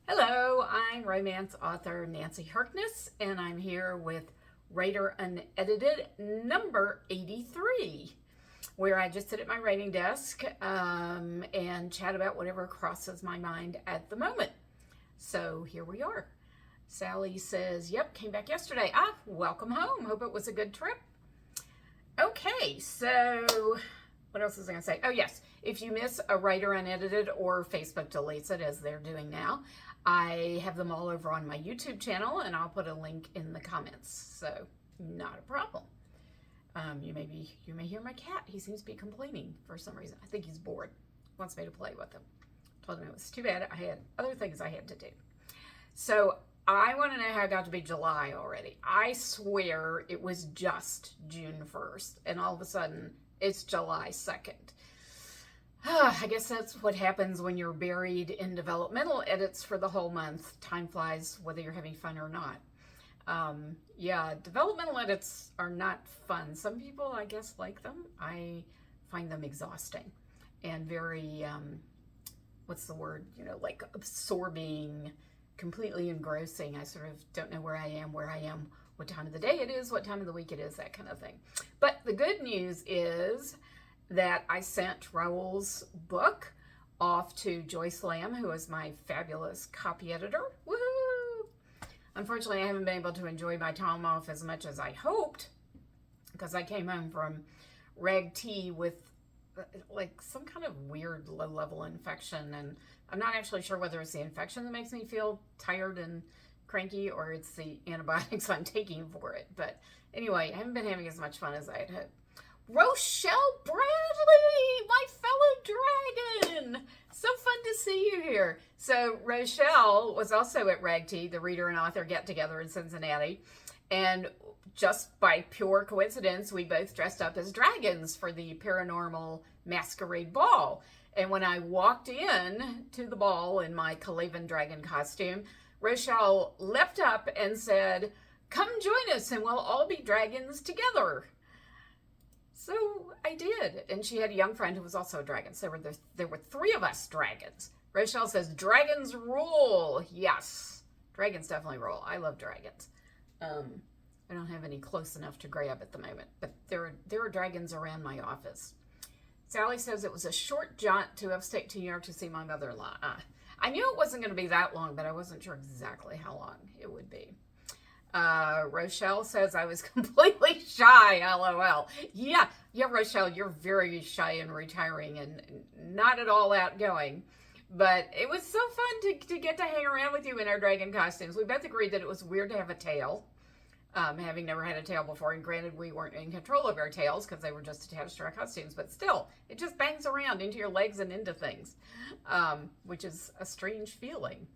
Hello, I'm romance author Nancy Herkness, and I'm here with Writer Unedited number 83, where I just sit at my writing desk and chat about whatever crosses my mind at the moment. So here we are. Sally says, yep, came back yesterday. Welcome home. Hope it was a good trip. Okay, so what else was I going to say? Oh, yes. If you miss a Writer Unedited or Facebook deletes it, as they're doing now, I have them all over on my YouTube channel, and I'll put a link in the comments. So, not a problem. You may hear my cat. He seems to be complaining for some reason. I think he's bored. Wants me to play with him. Told him it was too bad. I had other things I had to do. So, I want to know how it got to be July already. I swear it was just June 1st, and all of a sudden, it's July 2nd. I guess that's what happens when you're buried in developmental edits for the whole month. Time flies whether you're having fun or not. Yeah, developmental edits are not fun. Some people, I guess, like them. I find them exhausting and very, what's the word? Like absorbing, completely engrossing. I sort of don't know where I am, what time of the day it is, what time of the week it is, that kind of thing. But the good news is that I sent Raul's book off to Joyce Lamb, who is my fabulous copy editor. Woohoo! Unfortunately, I haven't been able to enjoy my time off as much as I hoped, because I came home from Reg T with like some kind of weird low-level infection, and I'm not actually sure whether it's the infection that makes me feel tired and cranky or it's the antibiotics I'm taking for it. But anyway, I haven't been having as much fun as I had hoped. Rochelle Bradley, my fellow dragon. So fun to see you here. So Rochelle was also at RAGT, the reader and author get-together in Cincinnati. And just by pure coincidence, we both dressed up as dragons for the Paranormal Masquerade Ball. And when I walked in to the ball in my Kalavan dragon costume, Rochelle leapt up and said, "Come join us and we'll all be dragons together." So I did, and she had a young friend who was also a dragon. So there were three of us dragons. Rochelle says, "Dragons rule." Yes, dragons definitely rule. I love dragons. I don't have any close enough to grab at the moment, but there are dragons around my office. Sally says it was a short jaunt to upstate to New York to see my mother-in-law. I knew it wasn't going to be that long, but I wasn't sure exactly how long it would be. Rochelle says I was completely shy, LOL. Yeah, Rochelle, you're very shy and retiring and not at all outgoing. But it was so fun to get to hang around with you in our dragon costumes. We both agreed that it was weird to have a tail, having never had a tail before. And granted, we weren't in control of our tails because they were just attached to our costumes. But still, it just bangs around into your legs and into things, which is a strange feeling.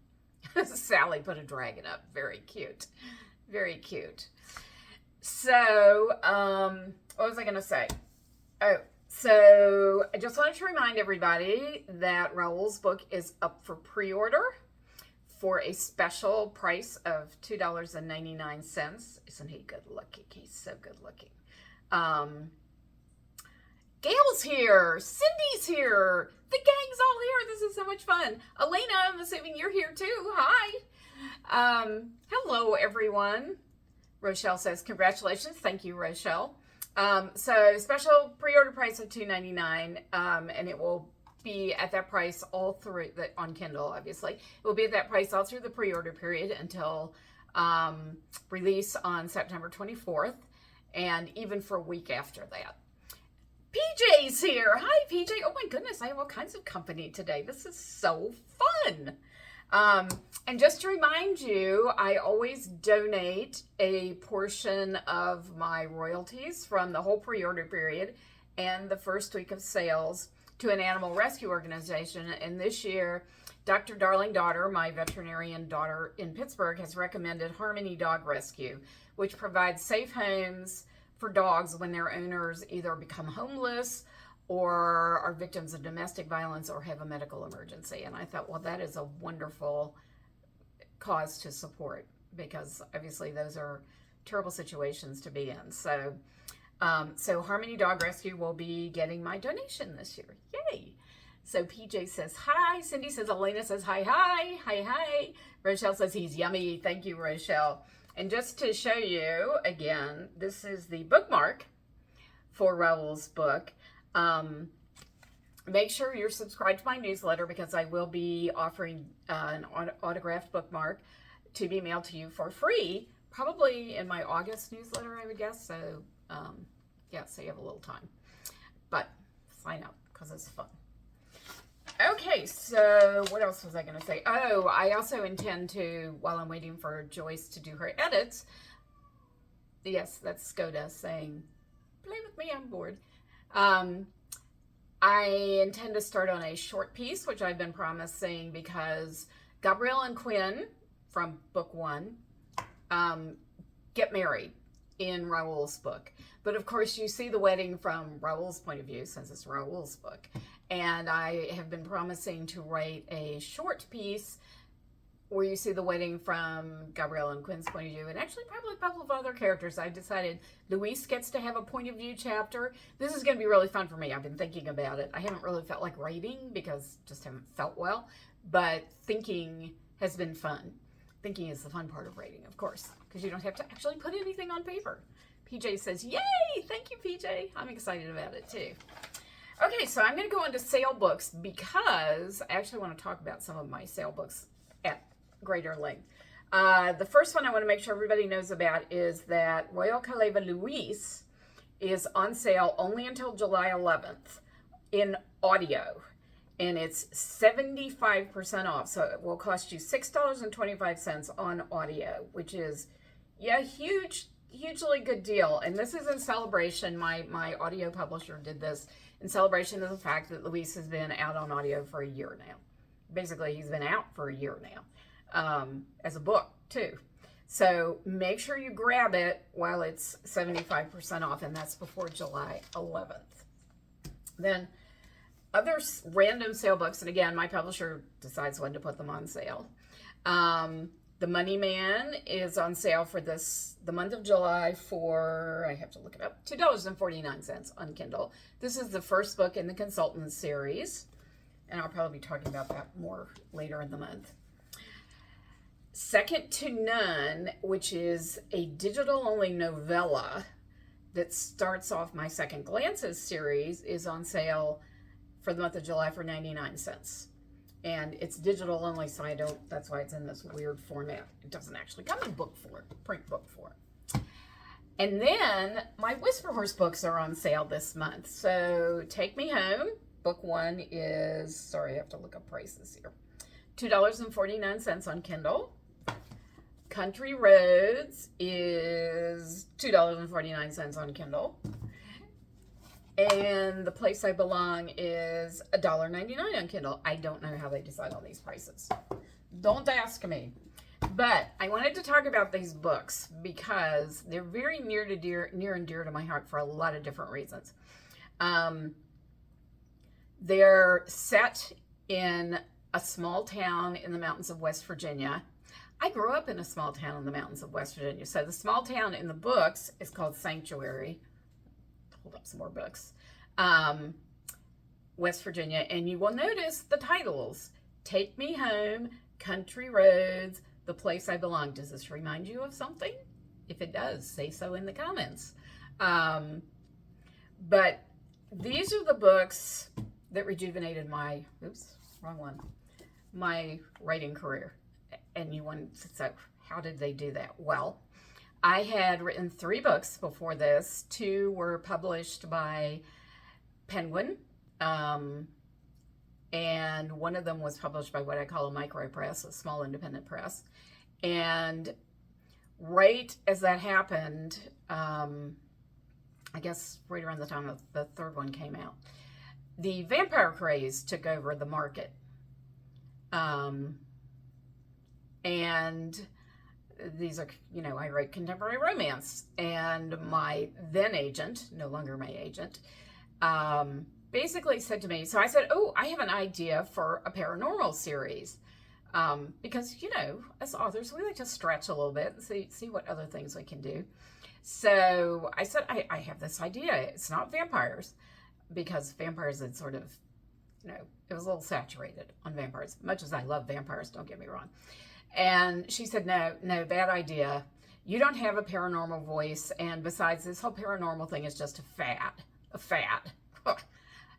Sally put a dragon up. Very cute. Very cute. So, what was I going to say? Oh, so I just wanted to remind everybody that Raul's book is up for pre-order for a special price of $2.99. Isn't he good looking? He's so good looking. Gail's here. Cindy's here. The gang's all here. This is so much fun. Elena, I'm assuming you're here too. Hi. Hello, everyone. Rochelle says, congratulations. Thank you, Rochelle. So special pre-order price of $2.99, and it will be at that price all through on Kindle, obviously. It will be at that price all through the pre-order period until release on September 24th, and even for a week after that. PJ's here. Hi, PJ. Oh my goodness, I have all kinds of company today. This is so fun. And just to remind you, I always donate a portion of my royalties from the whole pre-order period and the first week of sales to an animal rescue organization. And this year, Dr. Darling Daughter, my veterinarian daughter in Pittsburgh, has recommended Harmony Dog Rescue, which provides safe homes for dogs when their owners either become homeless or are victims of domestic violence or have a medical emergency. And I thought, well, that is a wonderful cause to support, because obviously those are terrible situations to be in. So Harmony Dog Rescue will be getting my donation this year. Yay! So PJ says hi. Cindy says, Elena says hi, hi, hi, hi. Rochelle says he's yummy. Thank you, Rochelle. And just to show you again, this is the bookmark for Raul's book. Make sure you're subscribed to my newsletter because I will be offering an autographed bookmark to be mailed to you for free, probably in my August newsletter, I would guess. So, yeah, so you have a little time. But sign up because it's fun. Okay, so what else was I going to say? Oh, I also intend to, while I'm waiting for Joyce to do her edits, yes, that's Skoda saying, play with me, I'm bored. I intend to start on a short piece, which I've been promising, because Gabrielle and Quinn from book 1 get married in Raul's book. But of course, you see the wedding from Raul's point of view, since it's Raul's book. And I have been promising to write a short piece where you see the wedding from Gabrielle and Quinn's point of view, and actually probably a couple of other characters. I decided Luis gets to have a point of view chapter. This is going to be really fun for me. I've been thinking about it. I haven't really felt like writing because just haven't felt well, but thinking has been fun. Thinking is the fun part of writing, of course, because you don't have to actually put anything on paper. PJ says, yay! Thank you, PJ. I'm excited about it too. Okay, so I'm going to go into sale books because I actually want to talk about some of my sale books at greater length. The first one I want to make sure everybody knows about is that Royal Caleva Luis is on sale only until July 11th in audio, and it's 75% off. So it will cost you $6.25 on audio, which is, yeah, hugely good deal. And this is in celebration. My audio publisher did this in celebration of the fact that Luis has been out on audio for a year now. Basically, he's been out for a year now, as a book too. So make sure you grab it while it's 75% off, and that's before July 11th. Then other random sale books, and again, my publisher decides when to put them on sale. The Money Man is on sale for the month of July for, I have to look it up, $2.49 on Kindle. This is the first book in the Consultant series, and I'll probably be talking about that more later in the month. Second to None, which is a digital-only novella that starts off my Second Glances series, is on sale for the month of July for 99 cents. And it's digital only, so that's why it's in this weird format. It doesn't actually come in book form, print book form. And then my Whisper Horse books are on sale this month. So Take Me Home, book 1 is, sorry, I have to look up prices here, $2.49 on Kindle. Country Roads is $2.49 on Kindle. And The Place I Belong is $1.99 on Kindle. I don't know how they decide on these prices. Don't ask me. But I wanted to talk about these books because they're very near and dear to my heart for a lot of different reasons. They're set in a small town in the mountains of West Virginia. I grew up in a small town in the mountains of West Virginia. So the small town in the books is called Sanctuary. Hold up some more books. West Virginia, and you will notice the titles: Take Me Home, Country Roads, The Place I Belong. Does this remind you of something? If it does, say so in the comments. But these are the books that rejuvenated my, my writing career. And you want to say, how did they do that? Well, I had written 3 books before this. 2 were published by Penguin, and one of them was published by what I call a micro press, a small independent press. And right as that happened, I guess right around the time the 3rd one came out, the vampire craze took over the market. And these are, I write contemporary romance, and my then agent, no longer my agent, basically said to me, so I said, oh, I have an idea for a paranormal series, because, as authors, we like to stretch a little bit and see what other things we can do. So I said, I have this idea. It's not vampires, because vampires had sort of it was a little saturated on vampires, much as I love vampires, don't get me wrong. And she said, no, bad idea. You don't have a paranormal voice, and besides, this whole paranormal thing is just a fad.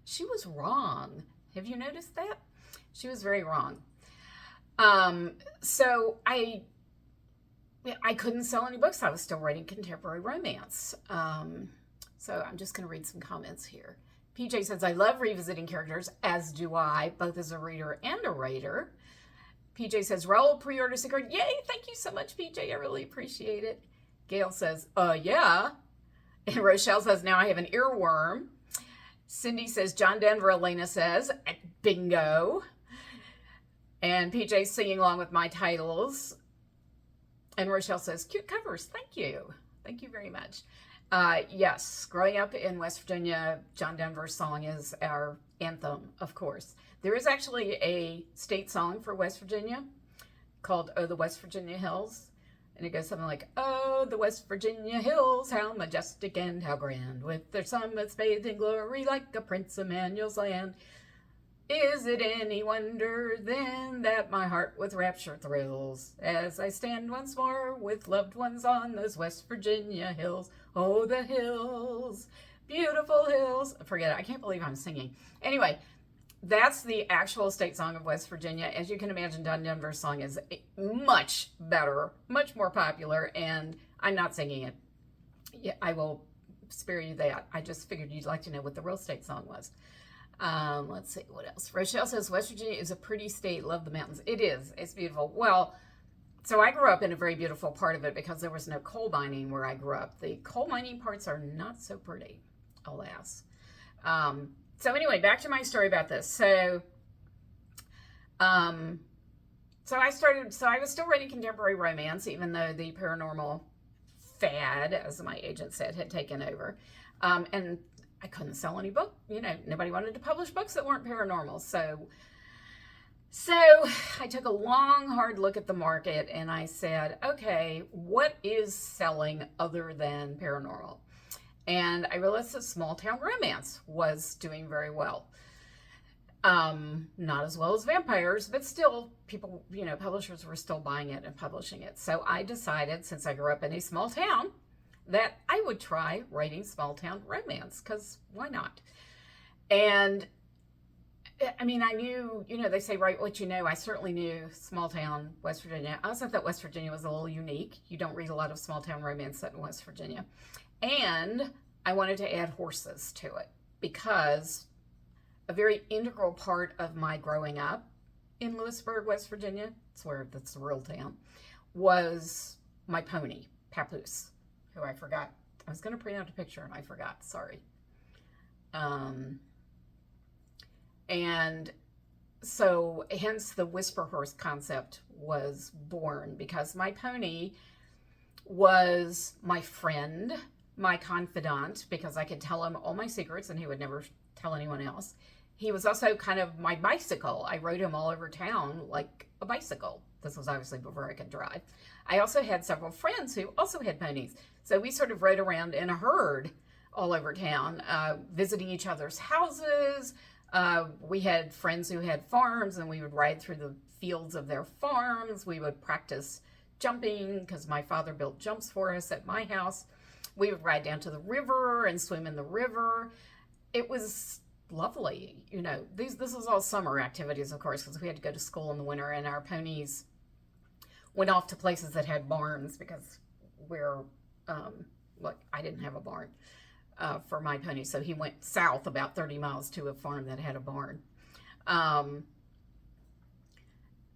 She was wrong. Have you noticed that? She was very wrong. So I couldn't sell any books. I was still writing contemporary romance. So I'm just going to read some comments here. PJ says, I love revisiting characters, as do I, both as a reader and a writer. PJ says, Raul pre-order secret. Yay, thank you so much, PJ. I really appreciate it. Gail says, yeah. And Rochelle says, now I have an earworm. Cindy says, John Denver. Elena says, bingo. And PJ's singing along with my titles. And Rochelle says, cute covers. Thank you. Thank you very much. Yes, growing up in West Virginia, John Denver's song is our anthem, of course. There is actually a state song for West Virginia called Oh, the West Virginia Hills. And it goes something like, oh, the West Virginia hills, how majestic and how grand, with their summits bathed in glory like a Prince Emmanuel's land. Is it any wonder then that my heart with rapture thrills as I stand once more with loved ones on those West Virginia hills? Oh, the hills, beautiful hills. Forget it. I can't believe I'm singing. Anyway, that's the actual state song of West Virginia. As you can imagine, John Denver's song is much better, much more popular, and I'm not singing it. Yeah, I will spare you that. I just figured you'd like to know what the real state song was. Let's see, what else? Rochelle says, West Virginia is a pretty state. Love the mountains. It is. It's beautiful. Well, so I grew up in a very beautiful part of it because there was no coal mining where I grew up. The coal mining parts are not so pretty, alas. So anyway, back to my story about this. So I was still writing contemporary romance, even though the paranormal fad, as my agent said, had taken over. And I couldn't sell any book. Nobody wanted to publish books that weren't paranormal. So I took a long, hard look at the market and I said, okay, what is selling other than paranormal? And I realized that small town romance was doing very well. Not as well as vampires, but still people, publishers were still buying it and publishing it. So I decided, since I grew up in a small town, that I would try writing small town romance, because why not? And I mean, I knew, they say write what you know. I certainly knew small town West Virginia. I also thought West Virginia was a little unique. You don't read a lot of small town romance set in West Virginia. And I wanted to add horses to it, because a very integral part of my growing up in Lewisburg, West Virginia, that's the real town, was my pony, Papoose, who I forgot. I was going to print out a picture and I forgot. Sorry. And so hence the whisper horse concept was born, because my pony was my friend, my confidant, because I could tell him all my secrets and he would never tell anyone else. He was also kind of my bicycle. I rode him all over town like a bicycle. This was obviously before I could drive. I also had several friends who also had ponies. So we sort of rode around in a herd all over town, visiting each other's houses. We had friends who had farms, and we would ride through the fields of their farms. We would practice jumping, because my father built jumps for us at my house. We would ride down to the river and swim in the river. It was lovely. This was all summer activities, of course, because we had to go to school in the winter, and our ponies went off to places that had barns, because I didn't have a barn for my pony. So he went south about 30 miles to a farm that had a barn.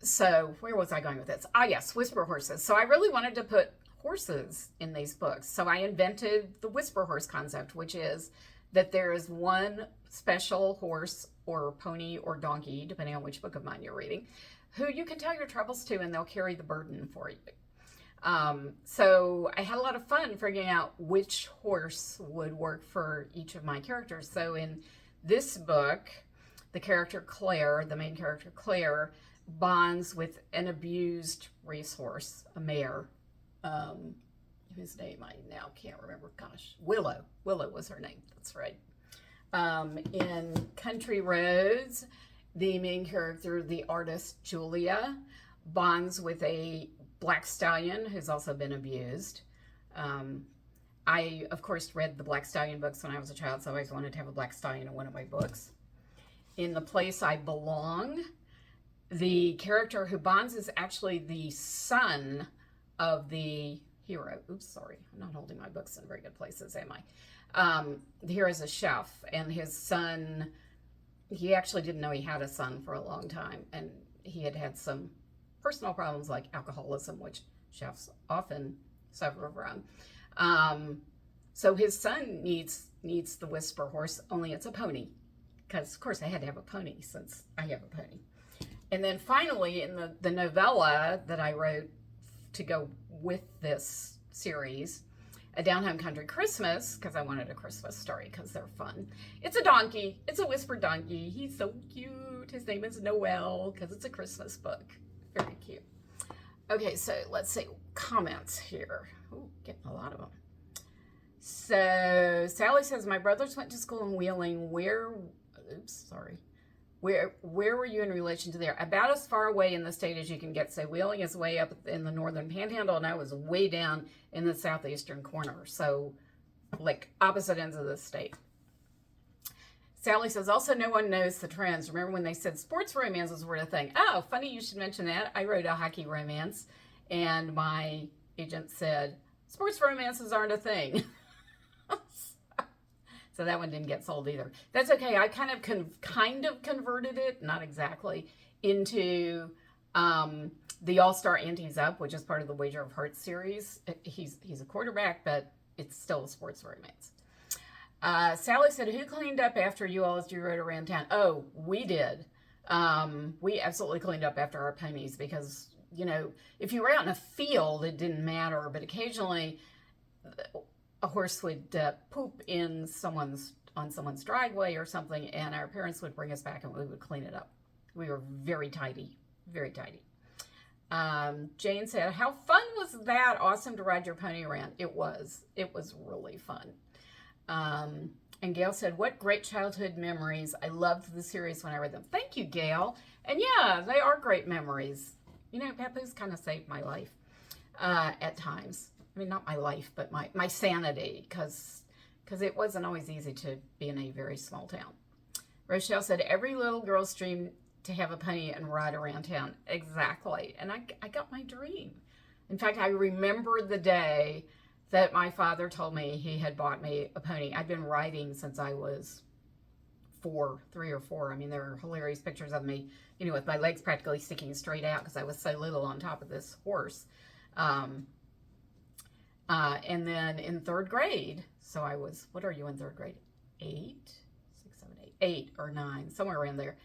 So where was I going with this? Yes, whisper horses. So I really wanted to put horses in these books. So I invented the whisper horse concept, which is that there is one special horse or pony or donkey, depending on which book of mine you're reading, who you can tell your troubles to, and they'll carry the burden for you. So I had a lot of fun figuring out which horse would work for each of my characters. So in this book, the main character Claire, bonds with an abused racehorse, a mare, whose name I now can't remember. Gosh, Willow was her name. That's right. In Country Roads, the main character, the artist Julia, bonds with a black stallion who's also been abused. I, of course, read the Black Stallion books when I was a child, so I always wanted to have a black stallion in one of my books. In The Place I Belong, the character who bonds is actually the son of the hero. Oops, sorry. I'm not holding my books in very good places, am I? The hero's a chef, and his son, he actually didn't know he had a son for a long time, and he had had some personal problems like alcoholism, which chefs often suffer from. So his son needs the whisper horse, only it's a pony, because of course I had to have a pony since I have a pony. And then finally, in the novella that I wrote to go with this series, A Down Home Country Christmas, because I wanted a Christmas story because they're fun. It's a donkey. It's a whispered donkey. He's so cute. His name is Noel because it's a Christmas book. Very cute. Okay, so let's see comments here. Ooh, getting a lot of them. So Sally says, my brothers went to school in Wheeling. Where were you in relation to there? About as far away in the state as you can get. So Wheeling is way up in the northern panhandle, and I was way down in the southeastern corner. So like opposite ends of the state. Sally says, also no one knows the trends. Remember when they said sports romances were a thing? Oh, funny you should mention that. I wrote a hockey romance, and my agent said, sports romances aren't a thing. So that one didn't get sold either. That's okay. I kind of converted it, not exactly, into the All-Star Ante's Up, which is part of the Wager of Hearts series. He's a quarterback, but it's still a sports romance. Sally said, who cleaned up after you all as you rode around town? Oh, we did. We absolutely cleaned up after our ponies because, you know, if you were out in a field, it didn't matter. But occasionally a horse would poop on someone's driveway or something, and our parents would bring us back and we would clean it up. We were very tidy, very tidy. Jane said, how fun was that? Awesome to ride your pony around. It was really fun. And Gail said, what great childhood memories. I loved the series when I read them. Thank you, Gail. And yeah, they are great memories. You know, Papoose kind of saved my life at times. I mean, not my life, but my sanity, because it wasn't always easy to be in a very small town. Rochelle said, every little girl's dream to have a pony and ride around town. Exactly. And I got my dream. In fact, I remember the day that my father told me he had bought me a pony. I'd been riding since I was 3 or 4. I mean, there are hilarious pictures of me, you know, with my legs practically sticking straight out because I was so little on top of this horse. And then in 3rd grade, so I was, what are you in 3rd grade? 8, 6, 7, 8, 8 or 9, somewhere around there.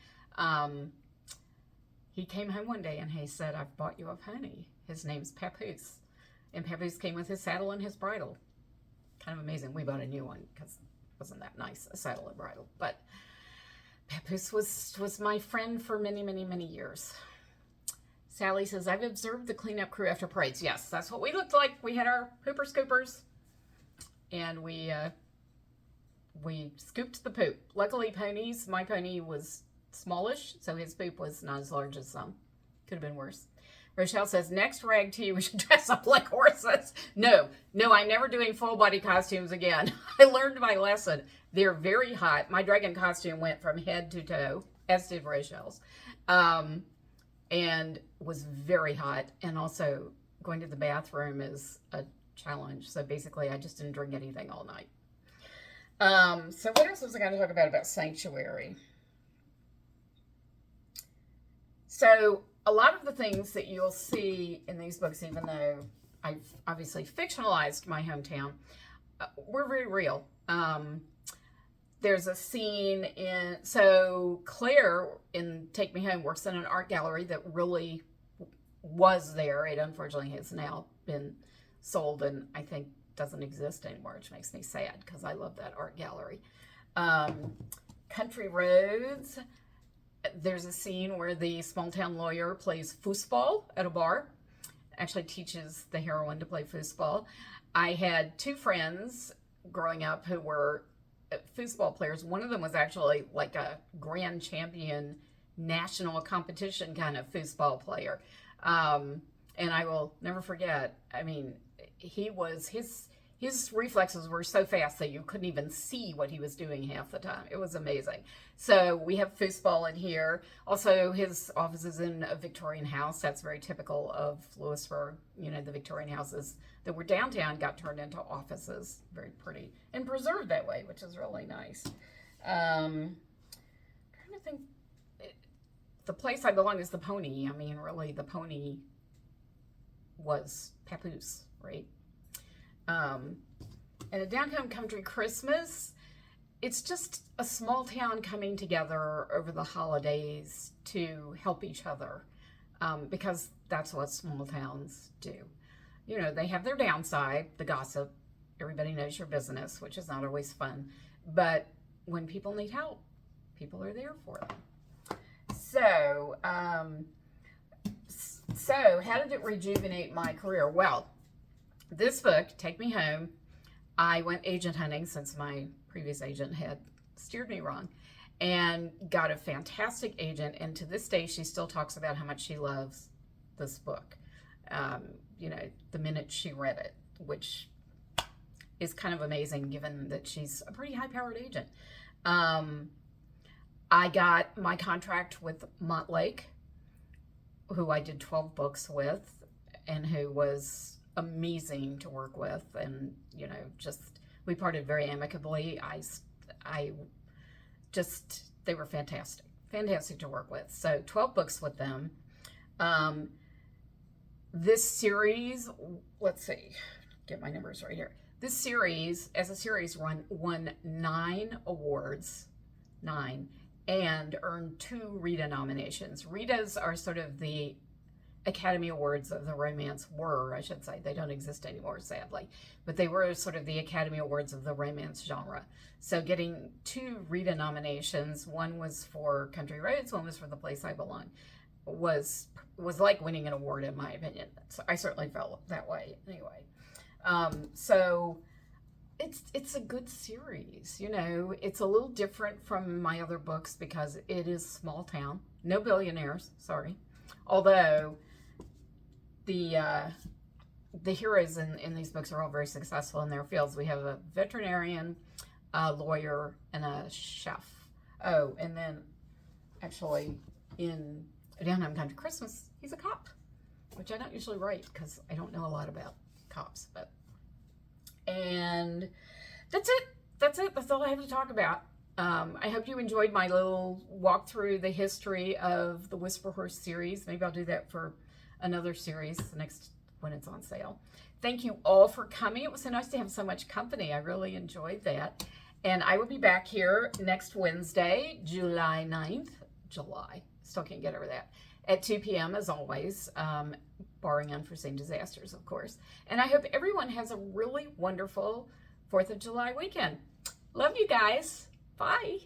He came home one day and he said, I've bought you a pony. His name's Papoose. And Papoose came with his saddle and his bridle. Kind of amazing. We bought a new one because it wasn't that nice, a saddle and bridle. But Papoose was my friend for many, many, many years. Sally says, I've observed the cleanup crew after parades. Yes, that's what we looked like. We had our pooper scoopers, and we scooped the poop. Luckily, my pony was smallish, so his poop was not as large as some. Could have been worse. Rochelle says, next rag tea, we should dress up like horses. No, I'm never doing full body costumes again. I learned my lesson. They're very hot. My dragon costume went from head to toe, as did Rochelle's. And was very hot, and also going to the bathroom is a challenge. So basically, I just didn't drink anything all night. So what else was I going to talk about Sanctuary? So a lot of the things that you'll see in these books, even though I've obviously fictionalized my hometown, were very real. There's a scene so Claire in Take Me Home works in an art gallery that really was there. It unfortunately has now been sold and I think doesn't exist anymore, which makes me sad because I love that art gallery. Country Roads, there's a scene where the small town lawyer plays foosball at a bar, actually teaches the heroine to play foosball. I had 2 friends growing up who were foosball players. One of them was actually like a grand champion national competition kind of foosball player. And I will never forget, I mean, his reflexes were so fast that you couldn't even see what he was doing half the time. It was amazing. So we have foosball in here. Also, his office is in a Victorian house. That's very typical of Lewisburg. You know, the Victorian houses that were downtown got turned into offices. Very pretty and preserved that way, which is really nice. Trying to think. The place I belong is the pony. I mean, really, the pony was Papoose, right? And a downtown country Christmas, it's just a small town coming together over the holidays to help each other, because that's what small towns do. You know, they have their downside, the gossip. Everybody knows your business, which is not always fun. But when people need help, people are there for them. So how did it rejuvenate my career? Well, this book, Take Me Home, I went agent hunting since my previous agent had steered me wrong, and got a fantastic agent. And to this day, she still talks about how much she loves this book. You know, the minute she read it, which is kind of amazing given that she's a pretty high-powered agent. I got my contract with Montlake, who I did 12 books with, and who was amazing to work with. And, you know, just, we parted very amicably. They were fantastic to work with. So 12 books with them. This series, let's see, get my numbers right here. This series, as a series, won 9 awards, and earned 2 Rita nominations. Ritas are sort of the Academy Awards of the romance, I should say. They don't exist anymore, sadly. But they were sort of the Academy Awards of the romance genre. So getting 2 Rita nominations, one was for Country Roads, one was for The Place I Belong, was like winning an award, in my opinion. So I certainly felt that way anyway. So it's a good series. You know, it's a little different from my other books because it is small town. No billionaires, sorry. Although the heroes in these books are all very successful in their fields. We have a veterinarian, a lawyer, and a chef. Oh, and then actually in Downtown Country Christmas, he's a cop, which I don't usually write because I don't know a lot about cops. And that's it. That's all I have to talk about. I hope you enjoyed my little walk through the history of the Whisper Horse series. Maybe I'll do that for another series next when it's on sale. Thank you all for coming. It was so nice to have so much company. I really enjoyed that. And I will be back here next Wednesday, July 9th. Still can't get over that. At 2 p.m. as always, barring unforeseen disasters, of course. And I hope everyone has a really wonderful 4th of July weekend. Love you guys. Bye.